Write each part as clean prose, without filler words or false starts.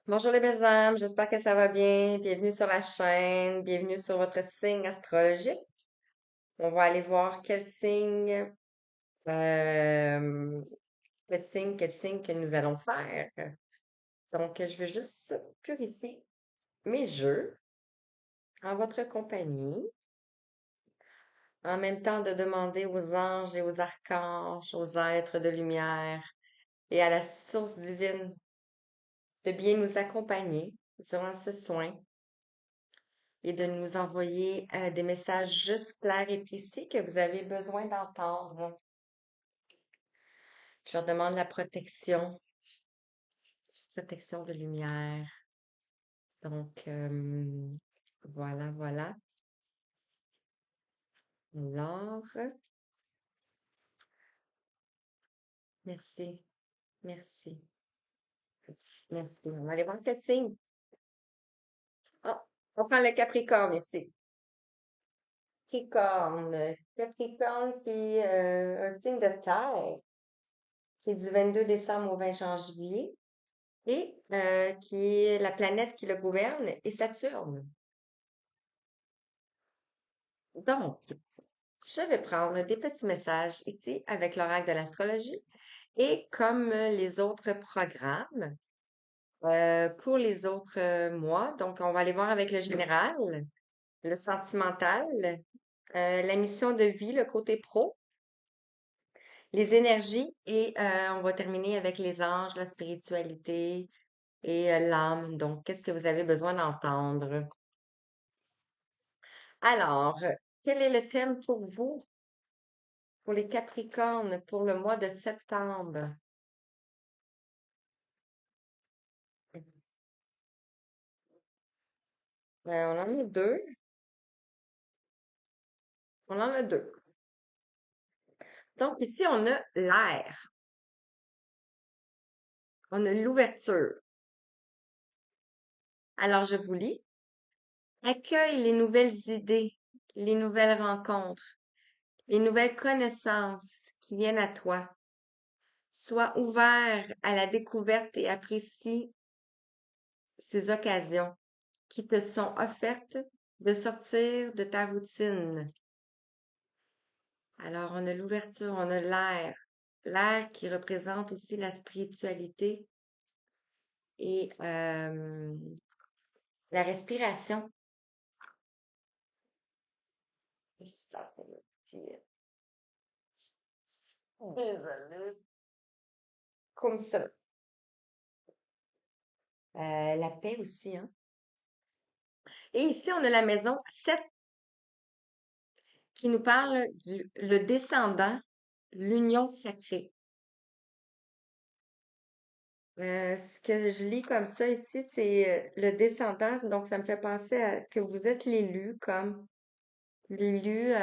Bonjour les belles âmes, j'espère que ça va bien. Bienvenue sur la chaîne, bienvenue sur votre signe astrologique. On va aller voir euh, quel signe que nous allons faire. Donc, je veux juste purifier mes jeux en votre compagnie, en même temps de demander aux anges et aux archanges, aux êtres de lumière et à la source divine de bien nous accompagner durant ce soin et de nous envoyer des messages juste clairs et précis que vous avez besoin d'entendre. Je leur demande la protection de lumière. Donc, voilà, voilà. Alors, merci, merci, merci. On va aller voir quel signe. Ah, on prend le Capricorne ici. Capricorne qui est un signe de terre, qui est du 22 décembre au 20 janvier. Et qui est la planète qui le gouverne est Saturne. Donc, je vais prendre des petits messages ici avec l'oracle de l'astrologie et comme les autres programmes pour les autres mois. Donc, on va aller voir avec le général, le sentimental, la mission de vie, le côté pro, les énergies et on va terminer avec les anges, la spiritualité et l'âme. Donc, qu'est-ce que vous avez besoin d'entendre? Alors, quel est le thème pour vous, pour les Capricornes, pour le mois de septembre? On en a deux. On en a deux. Donc, ici, on a l'air. On a l'ouverture. Alors, je vous lis. Accueille les nouvelles idées, les nouvelles rencontres, les nouvelles connaissances qui viennent à toi. Sois ouvert à la découverte et apprécie ces occasions qui te sont offertes de sortir de ta routine. Alors, on a l'ouverture, on a l'air. L'air qui représente aussi la spiritualité et la respiration. Juste un petit- Désolée. Comme ça. La paix aussi, hein. Et ici, on a la maison 7 qui nous parle du le descendant, l'union sacrée. Ce que je lis comme ça ici, c'est le descendant, donc ça me fait penser à que vous êtes l'élu, comme l'élu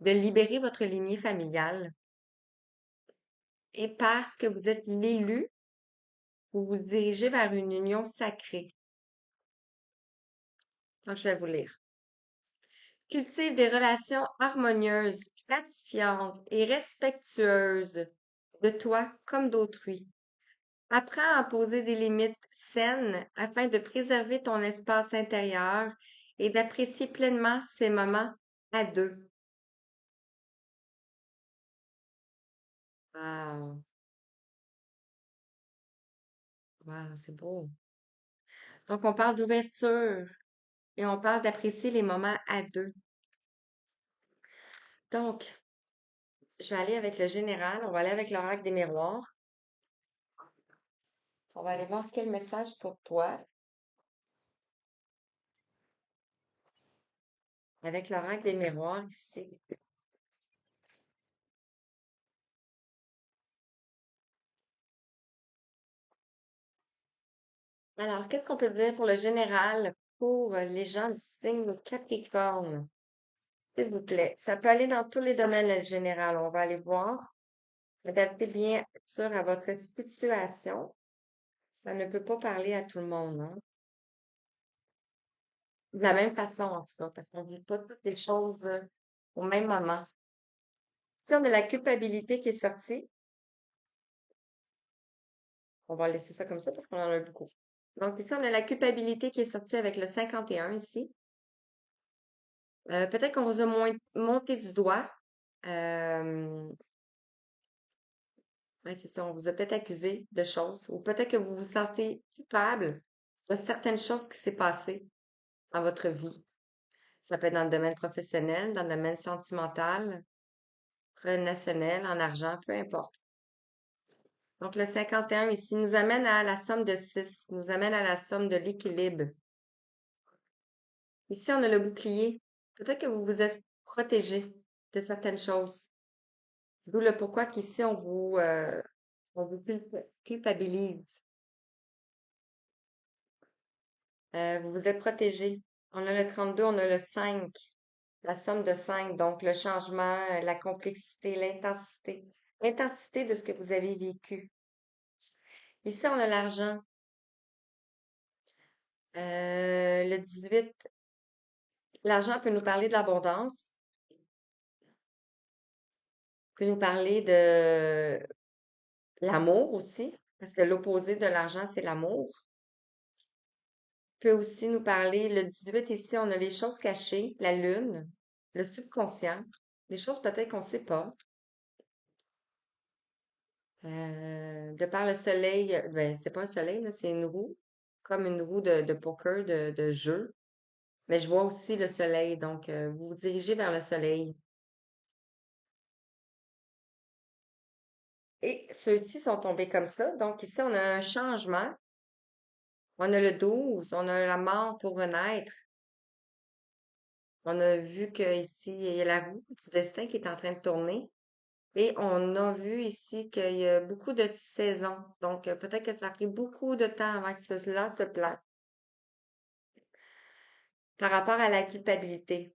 de libérer votre lignée familiale. Et parce que vous êtes l'élu, vous vous dirigez vers une union sacrée. Donc, je vais vous lire. Cultive des relations harmonieuses, gratifiantes et respectueuses de toi comme d'autrui. Apprends à poser des limites saines afin de préserver ton espace intérieur et d'apprécier pleinement ces moments à deux. Wow, wow, c'est beau. Donc, on parle d'ouverture et on parle d'apprécier les moments à deux. Donc, je vais aller avec le général, on va aller avec l'oracle des miroirs. On va aller voir quel message pour toi avec l'oracle des miroirs ici. Alors, qu'est-ce qu'on peut dire pour le général pour les gens du signe de Capricorne? S'il vous plaît. Ça peut aller dans tous les domaines, le général. On va aller voir. Adaptez bien sûr à votre situation. Ça ne peut pas parler à tout le monde, hein. De la même façon, en tout cas, parce qu'on ne vit pas toutes les choses au même moment. Puis on a la culpabilité qui est sortie. On va laisser ça comme ça parce qu'on en a beaucoup. Donc ici, on a la culpabilité qui est sortie avec le 51 ici. Peut-être qu'on vous a monté du doigt. Euh, ouais, c'est ça, on vous a peut-être accusé de choses. Ou peut-être que vous vous sentez coupable de certaines choses qui s'est passées dans votre vie. Ça peut être dans le domaine professionnel, dans le domaine sentimental, relationnel, en argent, peu importe. Donc, le 51 ici nous amène à la somme de 6, nous amène à la somme de l'équilibre. Ici, on a le bouclier. Peut-être que vous vous êtes protégé de certaines choses. D'où le pourquoi qu'ici, on vous culpabilise. Vous vous êtes protégé. On a le 32, on a le 5, la somme de 5. Donc, le changement, la complexité, l'intensité. L'intensité de ce que vous avez vécu. Ici, on a l'argent. Le 18, l'argent peut nous parler de l'abondance, peut nous parler de l'amour aussi, parce que l'opposé de l'argent, c'est l'amour. Peut aussi nous parler, le 18 ici, on a les choses cachées, la lune, le subconscient, des choses peut-être qu'on ne sait pas. De par le soleil, ben, c'est pas un soleil, là, c'est une roue, comme une roue de poker, de jeu. Mais je vois aussi le soleil, donc vous vous dirigez vers le soleil. Et ceux-ci sont tombés comme ça. Donc ici, on a un changement. On a le 12, on a la mort pour renaître. On a vu que ici, il y a la roue du destin qui est en train de tourner. Et on a vu ici qu'il y a beaucoup de saisons. Donc, peut-être que ça a pris beaucoup de temps avant que cela se place. Par rapport à la culpabilité.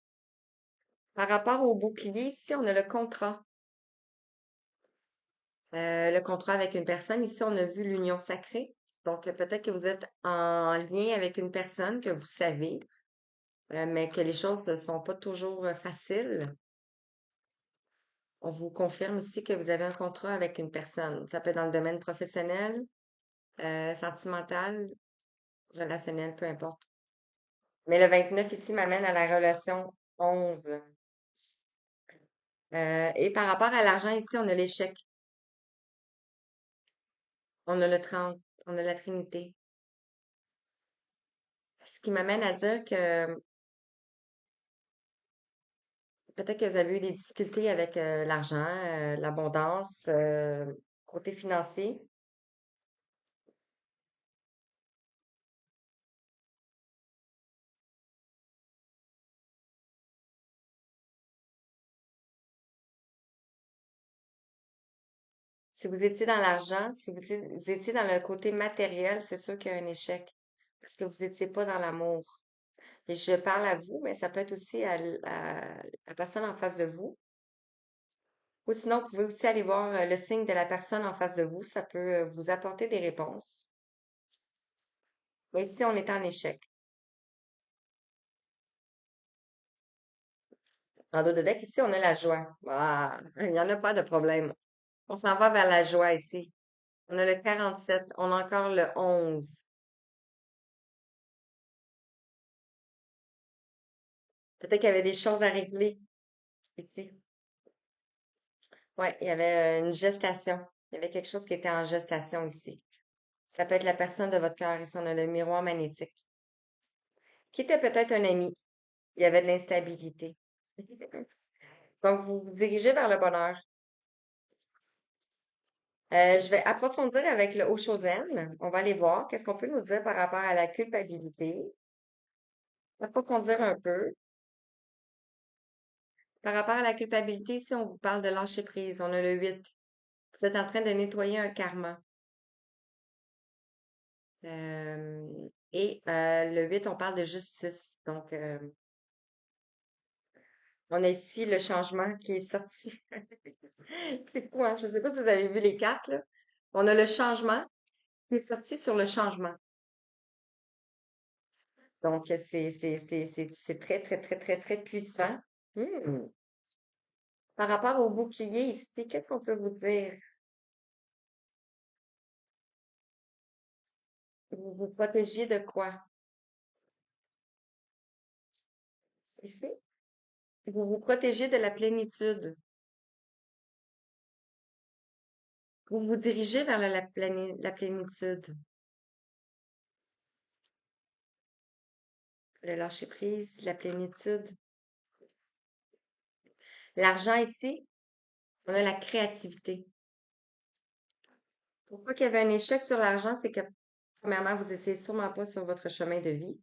Par rapport au bouclier, ici, on a le contrat. Le contrat avec une personne. Ici, on a vu l'union sacrée. Donc, peut-être que vous êtes en lien avec une personne que vous savez, mais que les choses ne sont pas toujours faciles. On vous confirme ici que vous avez un contrat avec une personne. Ça peut être dans le domaine professionnel, sentimental, relationnel, peu importe. Mais le 29 ici m'amène à la relation 11. Et par rapport à l'argent, ici, on a l'échec. On a le 30. On a la Trinité. Ce qui m'amène à dire que peut-être que vous avez eu des difficultés avec l'argent, l'abondance, côté financier. Si vous étiez dans l'argent, si vous étiez dans le côté matériel, c'est sûr qu'il y a un échec parce que vous n'étiez pas dans l'amour. Et je parle à vous, mais ça peut être aussi à la personne en face de vous. Ou sinon, vous pouvez aussi aller voir le signe de la personne en face de vous. Ça peut vous apporter des réponses. Mais ici, on est en échec. En dos de deck, ici, on a la joie. Ah, il n'y en a pas de problème. On s'en va vers la joie ici. On a le 47. On a encore le 11. Peut-être qu'il y avait des choses à régler ici. Ouais, il y avait une gestation. Il y avait quelque chose qui était en gestation ici. Ça peut être la personne de votre cœur. Ici, on a le miroir magnétique. Qui était peut-être un ami. Il y avait de l'instabilité. Donc, vous vous dirigez vers le bonheur. Je vais approfondir avec le Oshozen. On va aller voir qu'est-ce qu'on peut nous dire par rapport à la culpabilité. Approfondir un peu. Par rapport à la culpabilité, ici, on vous parle de lâcher prise. On a le 8. Vous êtes en train de nettoyer un karma. Et le 8, on parle de justice. Donc, on a ici le changement qui est sorti. C'est fou, hein? Je ne sais pas si vous avez vu les cartes, là. On a le changement qui est sorti sur le changement. Donc, c'est très, très, très, très, très puissant. Hmm. Par rapport au bouclier ici, qu'est-ce qu'on peut vous dire? Vous vous protégez de quoi? Ici? Vous vous protégez de la plénitude. Vous vous dirigez vers la plénitude. Le lâcher-prise, la plénitude. L'argent ici, on a la créativité. Pourquoi qu'il y avait un échec sur l'argent, c'est que, premièrement, vous essayez sûrement pas sur votre chemin de vie.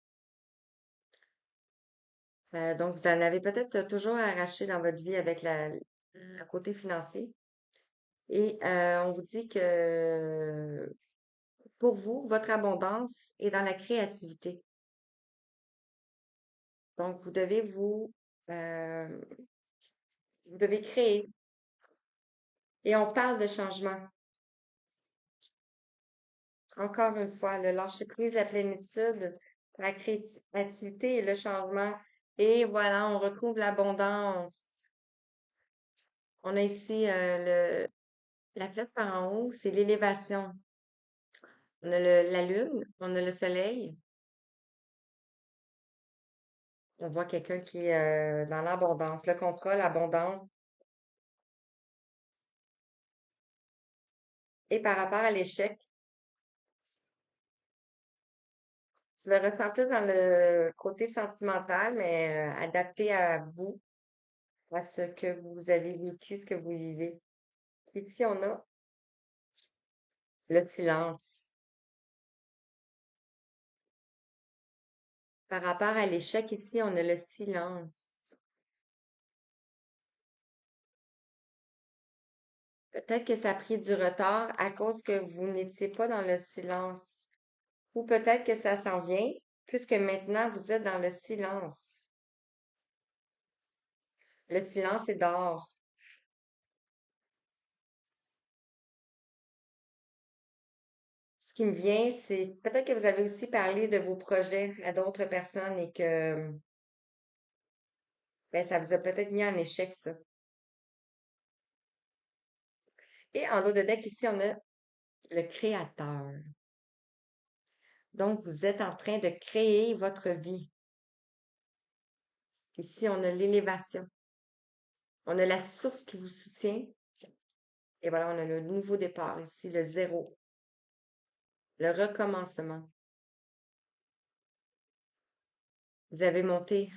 Donc, vous en avez peut-être toujours arraché dans votre vie avec le côté financier. Et on vous dit que pour vous, votre abondance est dans la créativité. Donc, euh, vous devez créer. Et on parle de changement. Encore une fois, le lâcher-prise, la plénitude, la créativité et le changement. Et voilà, on retrouve l'abondance. On a ici la flèche par en haut, c'est l'élévation. On a la lune, on a le soleil. On voit quelqu'un qui est dans l'abondance, le contrôle, l'abondance. Et par rapport à l'échec, je le ressens plus dans le côté sentimental, mais adapté à vous, à ce que vous avez vécu, ce que vous vivez. Ici, on a le silence. Par rapport à l'échec, ici, on a le silence. Peut-être que ça a pris du retard à cause que vous n'étiez pas dans le silence. Ou peut-être que ça s'en vient, puisque maintenant vous êtes dans le silence. Le silence est d'or. Ce qui me vient, c'est peut-être que vous avez aussi parlé de vos projets à d'autres personnes et que ben, ça vous a peut-être mis en échec, ça. Et en haut de deck, ici, on a le créateur. Donc, vous êtes en train de créer votre vie. Ici, on a l'élévation. On a la source qui vous soutient. Et voilà, on a le nouveau départ ici, le zéro, le recommencement. Vous avez monté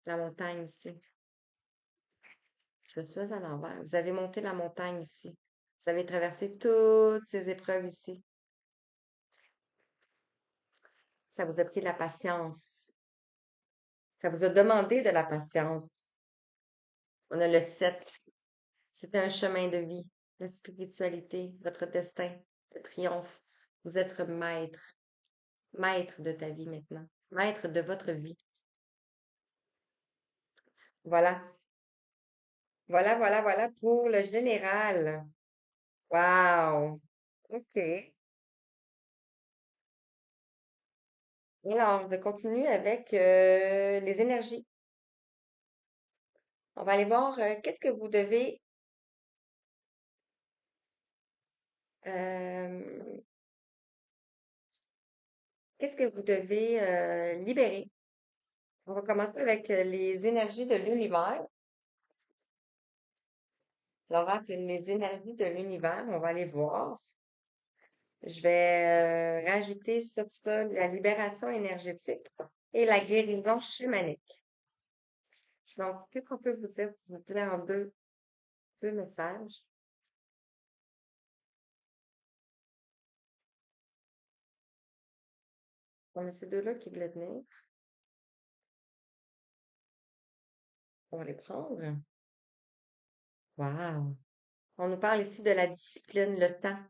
la montagne ici. Je suis à l'envers. Vous avez monté la montagne ici. Vous avez traversé toutes ces épreuves ici. Ça vous a pris de la patience. Ça vous a demandé de la patience. On a le 7. C'était un chemin de vie, la spiritualité, votre destin, le triomphe. Vous êtes maître, maître de ta vie maintenant, maître de votre vie. Voilà, voilà pour le général. Wow. OK. Alors, je continue avec les énergies. On va aller voir euh, qu'est-ce que vous devez libérer. On va commencer avec les énergies de l'univers. L'oracle, les énergies de l'univers, on va aller voir. Je vais rajouter sur ça la libération énergétique et la guérison chamanique. Donc, qu'est-ce qu'on peut vous dire, s'il vous plaît, en deux messages? On a ces deux-là qui voulaient venir. On va les prendre. Wow! On nous parle ici de la discipline, le temps,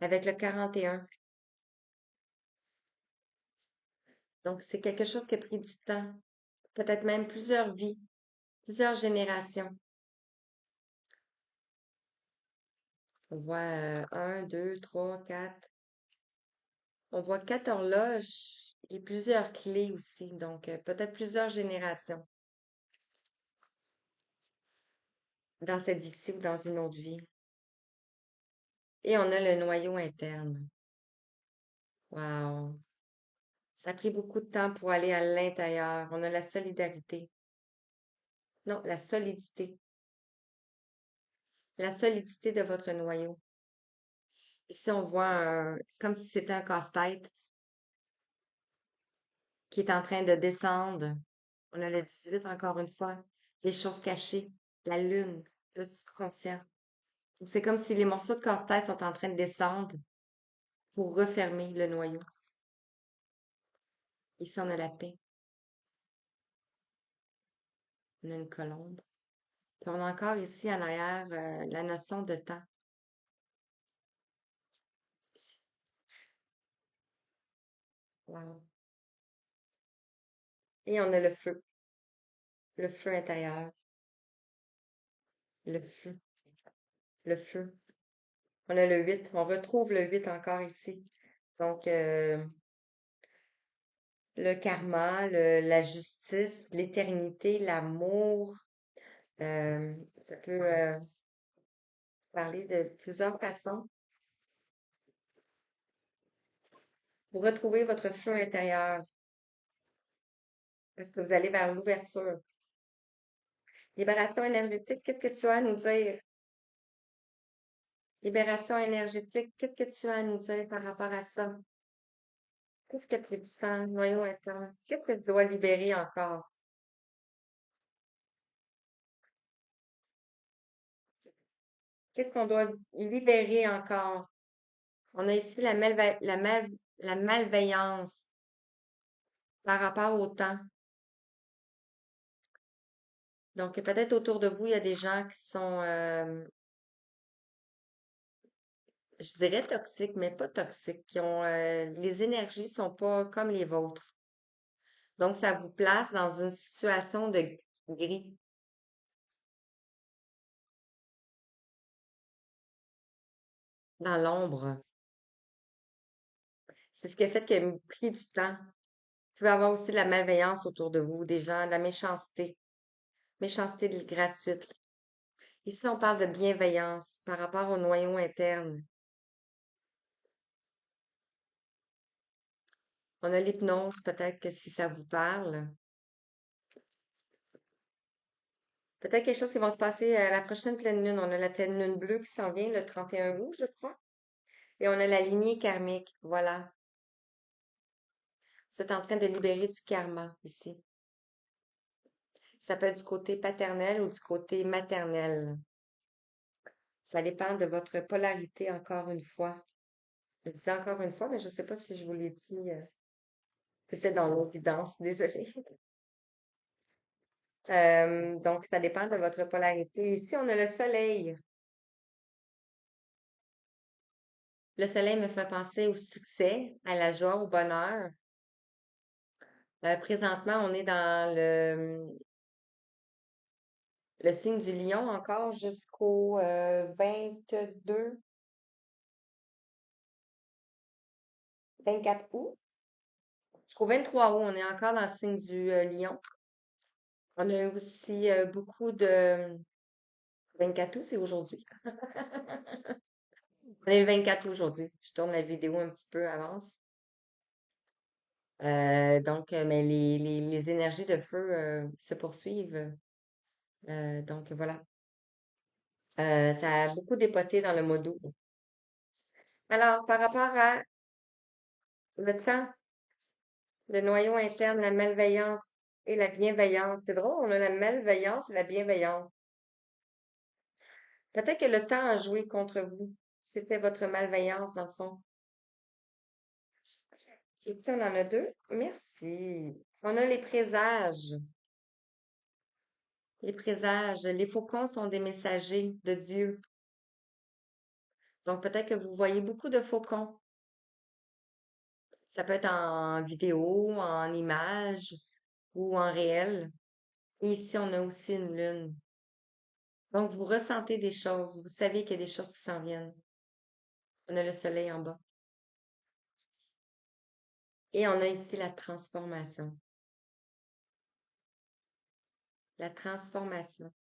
avec le 41. Donc, c'est quelque chose qui a pris du temps, peut-être même plusieurs vies, plusieurs générations. On voit 1, 2, 3, 4. On voit 4 horloges et plusieurs clés aussi, donc peut-être plusieurs générations dans cette vie-ci ou dans une autre vie. Et on a le noyau interne. Wow. Ça a pris beaucoup de temps pour aller à l'intérieur. On a la solidarité. Non, la solidité. La solidité de votre noyau. Ici, on voit comme si c'était un casse-tête qui est en train de descendre. On a le 18 encore une fois. Les choses cachées, la lune, le subconscient. C'est comme si les morceaux de casse-tête sont en train de descendre pour refermer le noyau. Ici, on a la paix. On a une colombe. Puis on a encore ici en arrière la notion de temps. Wow. Et on a le feu intérieur, le feu, le feu. On a le 8, on retrouve le 8 encore ici. Donc, le karma, la justice, l'éternité, l'amour, ça peut parler de plusieurs façons. Vous retrouvez votre feu intérieur parce que vous allez vers l'ouverture. Libération énergétique, qu'est-ce que tu as à nous dire? Libération énergétique, qu'est-ce que tu as à nous dire par rapport à ça? Qu'est-ce que tu sens, noyau interne? Qu'est-ce que tu dois libérer encore? Qu'est-ce qu'on doit libérer encore? On a ici la malveillance par rapport au temps. Donc, peut-être autour de vous, il y a des gens qui sont, je dirais toxiques, mais pas toxiques, qui ont, les énergies sont pas comme les vôtres. Donc, ça vous place dans une situation de gris, dans l'ombre. C'est ce qui a fait qu'il a pris du temps. Vous pouvez avoir aussi de la malveillance autour de vous, des gens, de la méchanceté, méchanceté gratuite. Ici, on parle de bienveillance par rapport au noyau interne. On a l'hypnose, peut-être que si ça vous parle. Peut-être quelque chose qui va se passer à la prochaine pleine lune. On a la pleine lune bleue qui s'en vient le 31 août, je crois. Et on a la lignée karmique. Voilà. Vous êtes en train de libérer du karma ici. Ça peut être du côté paternel ou du côté maternel. Ça dépend de votre polarité, encore une fois. Je dis encore une fois, mais je ne sais pas si je vous l'ai dit. C'était dans l'évidence, désolée. Donc, ça dépend de votre polarité. Ici, on a le soleil. Le soleil me fait penser au succès, à la joie, au bonheur. Présentement, on est dans le signe du lion encore jusqu'au 22, 24 août. Jusqu'au 23 août, on est encore dans le signe du lion. On a aussi beaucoup de 24 août, c'est aujourd'hui. On est le 24 août aujourd'hui. Je tourne la vidéo un petit peu avance. Donc, mais les énergies de feu se poursuivent. Donc, voilà. Ça a beaucoup dépoté dans le mois d'août. Alors, par rapport à le temps, le noyau interne, la malveillance et la bienveillance. C'est drôle, on a la malveillance et la bienveillance. Peut-être que le temps a joué contre vous. C'était votre malveillance, dans le fond. Et puis, on en a deux. Merci. On a les présages. Les présages. Les faucons sont des messagers de Dieu. Donc, peut-être que vous voyez beaucoup de faucons. Ça peut être en vidéo, en image ou en réel. Et ici, on a aussi une lune. Donc, vous ressentez des choses. Vous savez qu'il y a des choses qui s'en viennent. On a le soleil en bas. Et on a ici la transformation. La transformation.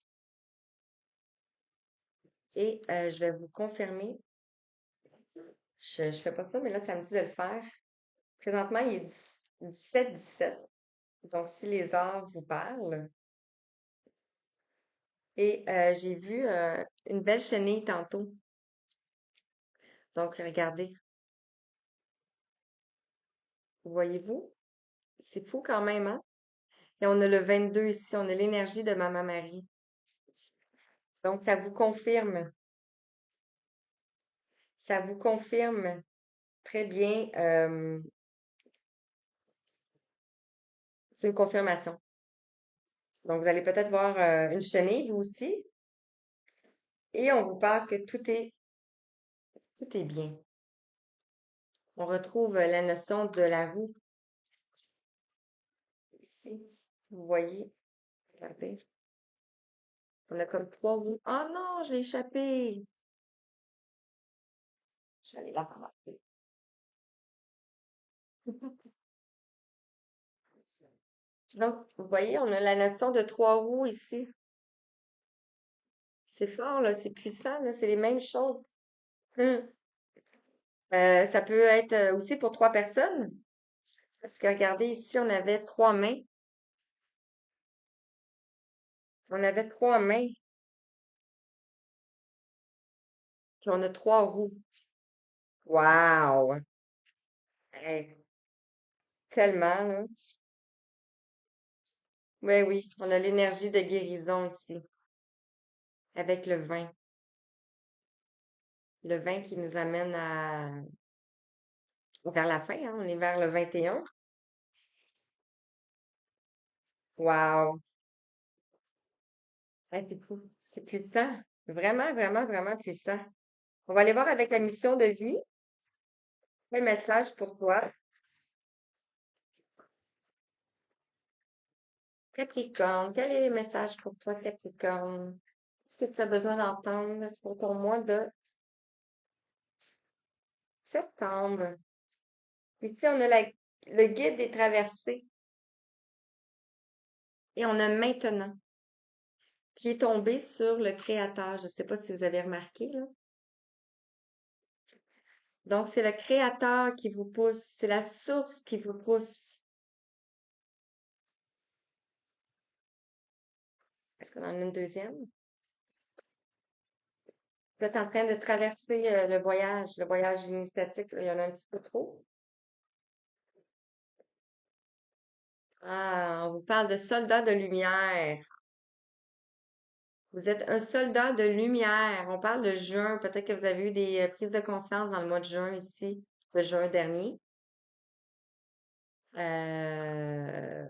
Et je vais vous confirmer Je fais pas ça, mais là, ça me dit de le faire. Présentement, il est 17-17. Donc, si les arts vous parlent. Et j'ai vu une belle chenille tantôt. Donc, regardez, voyez-vous? C'est fou quand même, hein? Et on a le 22 ici, on a l'énergie de Maman Marie. Donc, ça vous confirme très bien. C'est une confirmation. Donc, vous allez peut-être voir une chenille, vous aussi. Et on vous parle que tout est bien. On retrouve la notion de la roue ici. Vous voyez, regardez. On a comme trois roues. Oh non, je l'ai échappé. Je vais aller la ramasser. Donc, vous voyez, on a la notion de trois roues ici. C'est fort, là, c'est puissant, là, c'est les mêmes choses. Hum. Ça peut être aussi pour trois personnes. Parce que regardez, ici, on avait trois mains. On avait trois mains, puis on a trois roues. Wow! Hey, tellement, là. Oui, oui, on a l'énergie de guérison ici, avec le vin. Le vin qui nous amène vers la fin, hein, on est vers le 21. Wow! Ah, c'est fou. C'est puissant. Vraiment, vraiment, vraiment puissant. On va aller voir avec la mission de vie. Quel message pour toi? Capricorne, quel est le message pour toi, Capricorne? Qu'est-ce que tu as besoin d'entendre pour ton mois de septembre? Ici, on a le guide des traversées et on a maintenant qui est tombé sur le créateur. Je ne sais pas si vous avez remarqué, là. Donc, c'est le créateur qui vous pousse, c'est la source qui vous pousse. Est-ce qu'on en a une deuxième? Vous êtes en train de traverser le voyage initiatique, là, il y en a un petit peu trop. Ah, on vous parle de soldat de lumière. Vous êtes un soldat de lumière. On parle de juin. Peut-être que vous avez eu des prises de conscience dans le mois de juin ici, le juin dernier. Euh,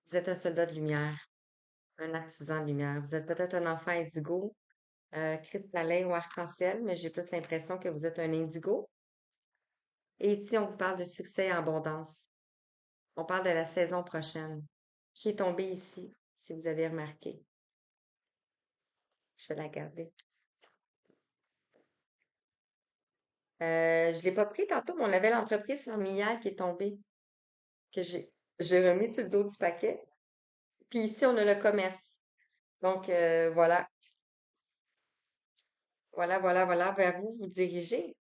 vous êtes un soldat de lumière, un artisan de lumière. Vous êtes peut-être un enfant indigo, cristallin ou arc-en-ciel, mais j'ai plus l'impression que vous êtes un indigo. Et ici, on vous parle de succès et abondance. On parle de la saison prochaine, qui est tombée ici, si vous avez remarqué. Je vais la garder. Je l'ai pas pris tantôt, mais on avait l'entreprise familiale qui est tombée, que j'ai remis sur le dos du paquet. Puis ici, on a le commerce. Donc, voilà, voilà, voilà, voilà, vers vous vous dirigez.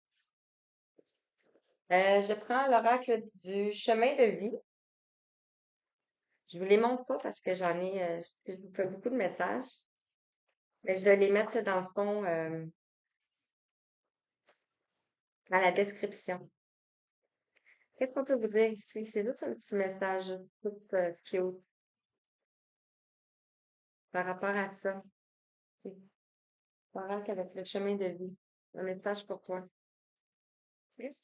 Je prends l'oracle du chemin de vie. Je vous les montre pas parce que je vous fais beaucoup de messages. Mais je vais les mettre dans le fond, dans la description. Qu'est-ce qu'on peut vous dire ici? C'est juste un petit message tout cute par rapport à ça. C'est l'oracle avec le chemin de vie. Un message pour toi. Merci.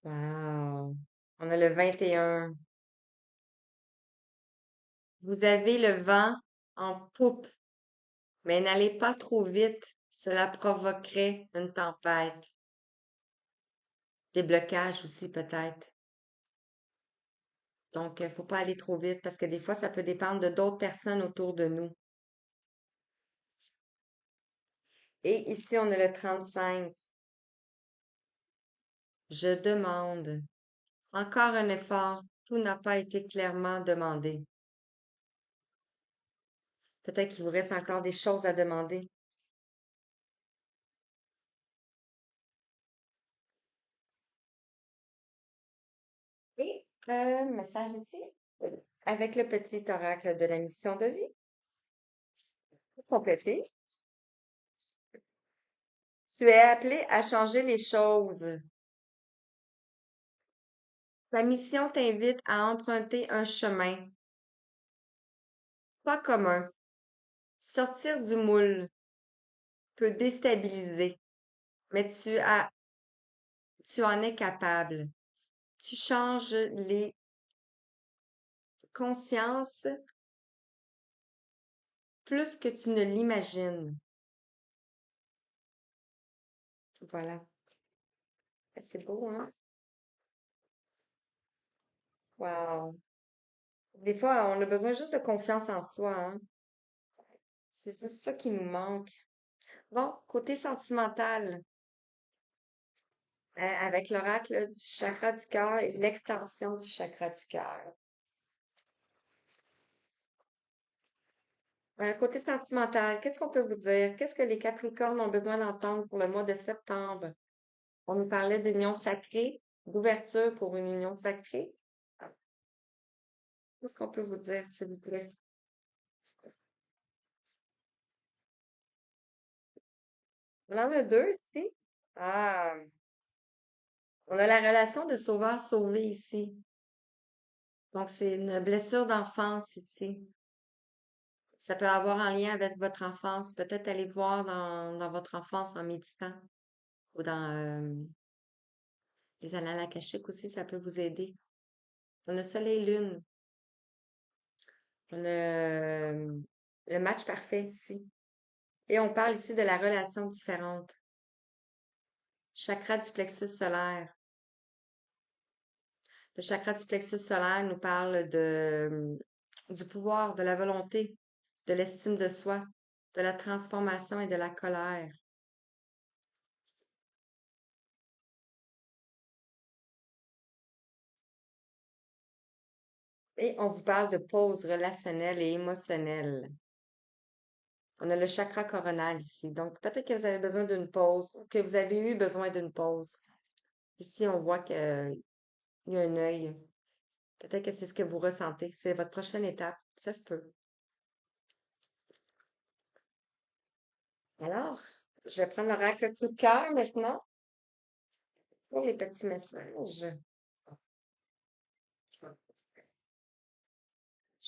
Wow. On a le 21. Vous avez le vent en poupe, mais n'allez pas trop vite. Cela provoquerait une tempête. Des blocages aussi peut-être. Donc, faut pas aller trop vite parce que des fois, ça peut dépendre de d'autres personnes autour de nous. Et ici, on a le 35. Je demande. Encore un effort. Tout n'a pas été clairement demandé. Peut-être qu'il vous reste encore des choses à demander. Et message ici, avec le petit oracle de la mission de vie, pour compléter. Tu es appelé à changer les choses. Ta mission t'invite à emprunter un chemin pas commun. Sortir du moule peut déstabiliser, mais tu en es capable. Tu changes les consciences plus que tu ne l'imagines. Voilà. C'est beau, hein? Wow. Des fois, on a besoin juste de confiance en soi, hein? C'est juste ça qui nous manque. Bon, côté sentimental, avec l'oracle du chakra du cœur et l'extension du chakra du cœur. Côté sentimental, qu'est-ce qu'on peut vous dire? Qu'est-ce que les Capricornes ont besoin d'entendre pour le mois de septembre? On nous parlait d'union sacrée, d'ouverture pour une union sacrée. Qu'est-ce qu'on peut vous dire, s'il vous plaît? On en a deux ici. Ah, on a la relation de sauveur-sauvé ici. Donc, c'est une blessure d'enfance ici. Ça peut avoir un lien avec votre enfance. Peut-être aller voir dans votre enfance en méditant ou dans les annales akashiques aussi, ça peut vous aider. On a Soleil et Lune. On a le match parfait ici. Et on parle ici de la relation différente. Chakra du plexus solaire. Le chakra du plexus solaire nous parle du pouvoir, de la volonté, de l'estime de soi, de la transformation et de la colère. Et on vous parle de pause relationnelle et émotionnelle. On a le chakra coronal ici. Donc, peut-être que vous avez besoin d'une pause ou que vous avez eu besoin d'une pause. Ici, on voit qu'il y a un œil. Peut-être que c'est ce que vous ressentez. C'est votre prochaine étape. Ça se peut. Alors, je vais prendre l'oracle coup de cœur maintenant pour les petits messages.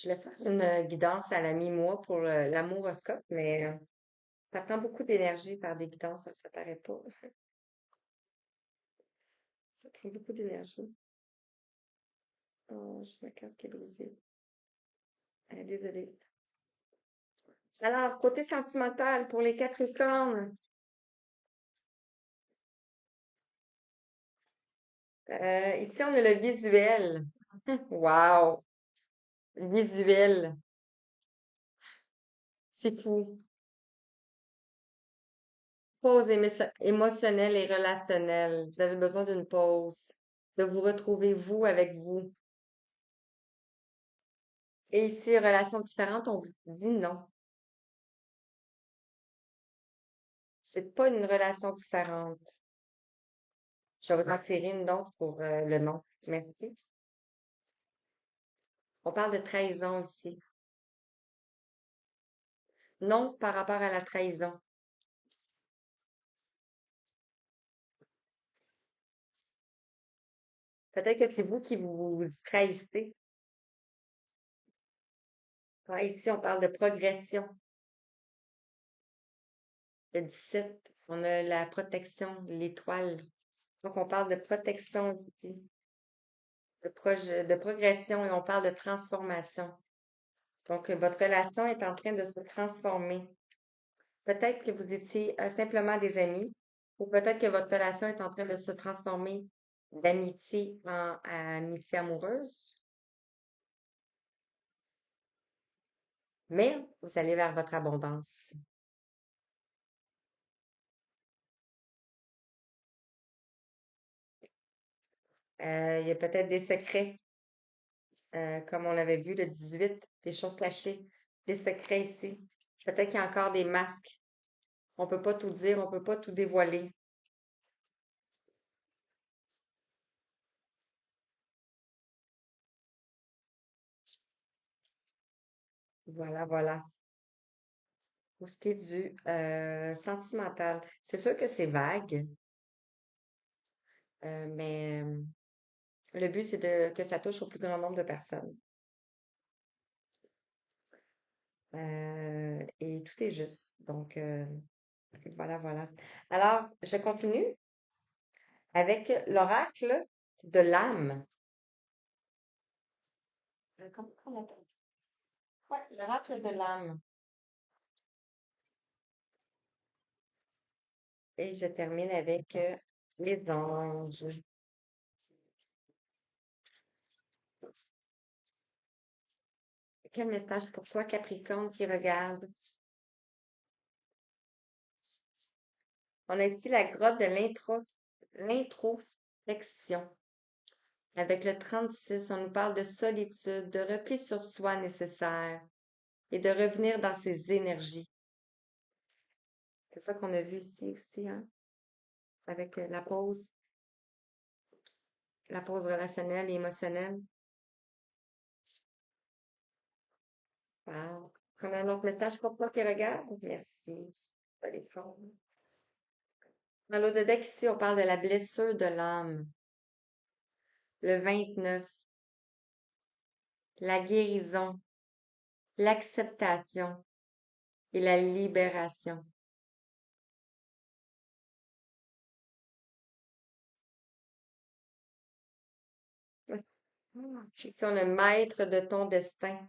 Je vais faire une guidance à la mi-mois pour l'amouroscope, mais ça prend beaucoup d'énergie par des guidances, ça paraît pas. Ça prend beaucoup d'énergie. Oh, j'ai ma carte qui est brisée. Désolée. Alors, côté sentimental pour les Capricornes, ici on a le visuel. Wow! Visuel. C'est fou. Pause émotionnelle et relationnelle. Vous avez besoin d'une pause, de vous retrouver vous avec vous. Et ici, relation différente, on vous dit non. C'est pas une relation différente. Je vais vous en tirer une autre pour le nom. Merci. On parle de trahison ici. Non par rapport à la trahison. Peut-être que c'est vous qui vous trahissez. Ouais, ici, on parle de progression. Le 17, on a la protection, l'étoile. Donc, on parle de protection ici, de projet, de progression et on parle de transformation. Donc, votre relation est en train de se transformer. Peut-être que vous étiez simplement des amis, ou peut-être que votre relation est en train de se transformer d'amitié en amitié amoureuse, mais vous allez vers votre abondance. Il y a peut-être des secrets, comme on avait vu le 18, des choses cachées. des secrets ici. Peut-être qu'il y a encore des masques. On peut pas tout dire, on peut pas tout dévoiler. Voilà, voilà. Pour ce qui est du sentimental, c'est sûr que c'est vague, mais le but, c'est que ça touche au plus grand nombre de personnes. Et tout est juste. Donc, voilà, voilà. Alors, je continue avec l'oracle de l'âme. Comment on appelle? Ouais, l'oracle de l'âme. Et je termine avec les anges. Quel message pour toi, Capricorne, qui regarde? On a ici la grotte de l'introspection. Avec le 36, on nous parle de solitude, de repli sur soi nécessaire et de revenir dans ses énergies. C'est ça qu'on a vu ici aussi, hein, avec la pause relationnelle et émotionnelle. Wow. Comme un autre message pour toi qui regarde? Merci. Pas les formes. Dans l'au-delà ici, on parle de la blessure de l'âme. Le 29, la guérison, l'acceptation et la libération. Ici, on est maître de ton destin.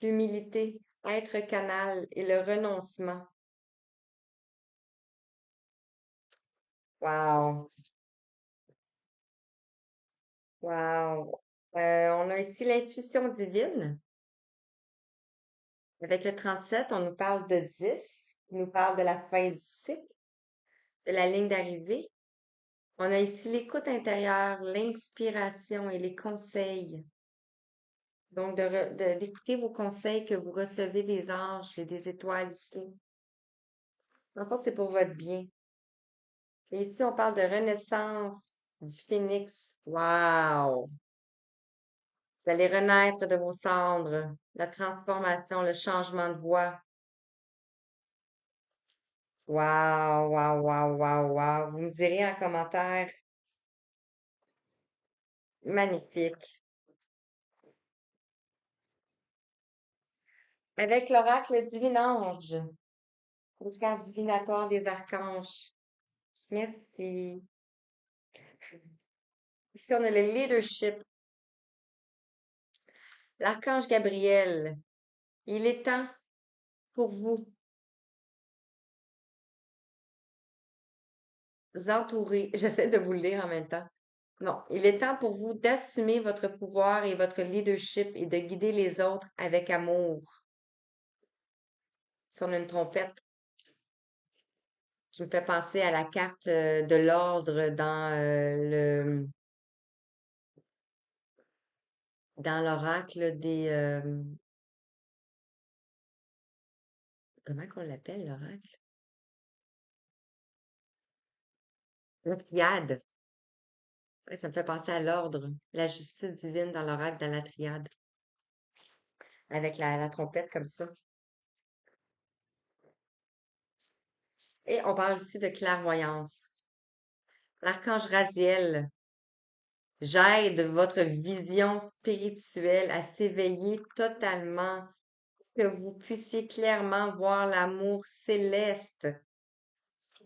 L'humilité, être canal et le renoncement. Wow, wow. On a ici l'intuition divine. Avec le 37, on nous parle de 10, qui nous parle de la fin du cycle, de la ligne d'arrivée. On a ici l'écoute intérieure, l'inspiration et les conseils. Donc, d'écouter vos conseils que vous recevez des anges et des étoiles ici. En fait, c'est pour votre bien. Et ici, on parle de renaissance du phénix. Wow! Vous allez renaître de vos cendres, la transformation, le changement de voix. Wow, wow, wow, wow, wow. Vous me direz en commentaire. Magnifique. Avec l'oracle divin-ange, le carte divinatoire des archanges. Merci. Ici, on a le leadership. L'archange Gabriel. Il est temps pour vous entourer. J'essaie de vous le lire en même temps. Non, il est temps pour vous d'assumer votre pouvoir et votre leadership et de guider les autres avec amour. Si on a une trompette, qui me fait penser à la carte de l'ordre dans l'oracle des comment qu'on l'appelle l'oracle? La triade. Ouais, ça me fait penser à l'ordre, la justice divine dans l'oracle de la triade, avec la trompette comme ça. Et on parle ici de clairvoyance. L'archange Raziel, j'aide votre vision spirituelle à s'éveiller totalement, que vous puissiez clairement voir l'amour céleste.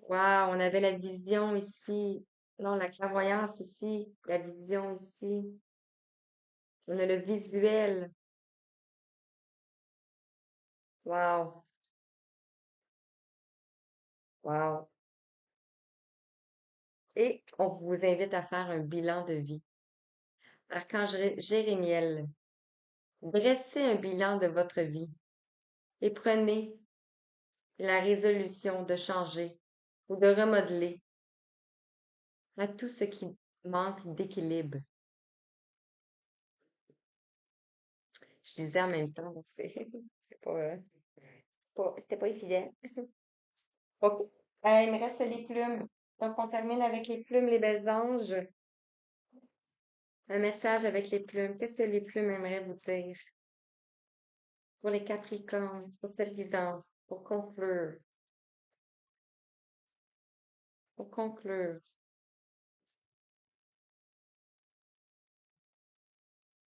Wow, on avait la vision ici. Non, la clairvoyance ici, la vision ici. On a le visuel. Wow, wow. Et on vous invite à faire un bilan de vie. Archange Jérémiel, dressez un bilan de votre vie et prenez la résolution de changer ou de remodeler à tout ce qui manque d'équilibre. Je Je disais en même temps, donc c'est c'était pas évident. OK. Il me reste les plumes. Donc, on termine avec les plumes, les belles anges. Un message avec les plumes. Qu'est-ce que les plumes aimeraient vous dire? Pour les Capricornes, pour cette guidance, pour conclure,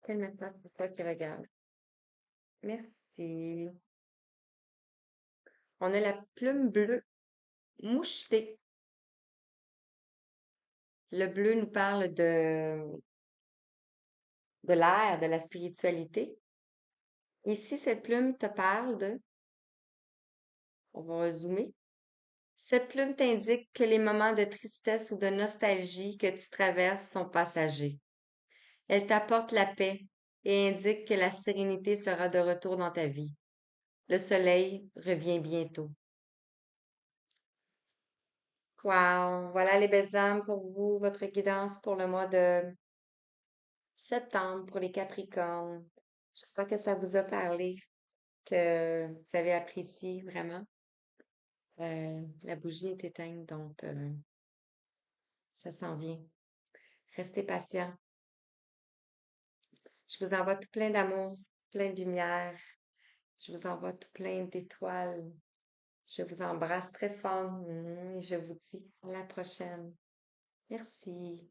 quel message c'est toi qui regarde? Merci. On a la plume bleue mouchetée. Le bleu nous parle de l'air, de la spiritualité. Ici, cette plume te parle on va zoomer. Cette plume t'indique que les moments de tristesse ou de nostalgie que tu traverses sont passagers. Elle t'apporte la paix et indique que la sérénité sera de retour dans ta vie. Le soleil revient bientôt. Wow! Voilà les belles âmes pour vous, votre guidance pour le mois de septembre pour les Capricornes. J'espère que ça vous a parlé, que vous avez apprécié vraiment. La bougie est éteinte, donc ça s'en vient. Restez patient. Je vous envoie tout plein d'amour, plein de lumière. Je vous envoie tout plein d'étoiles. Je vous embrasse très fort et je vous dis à la prochaine. Merci.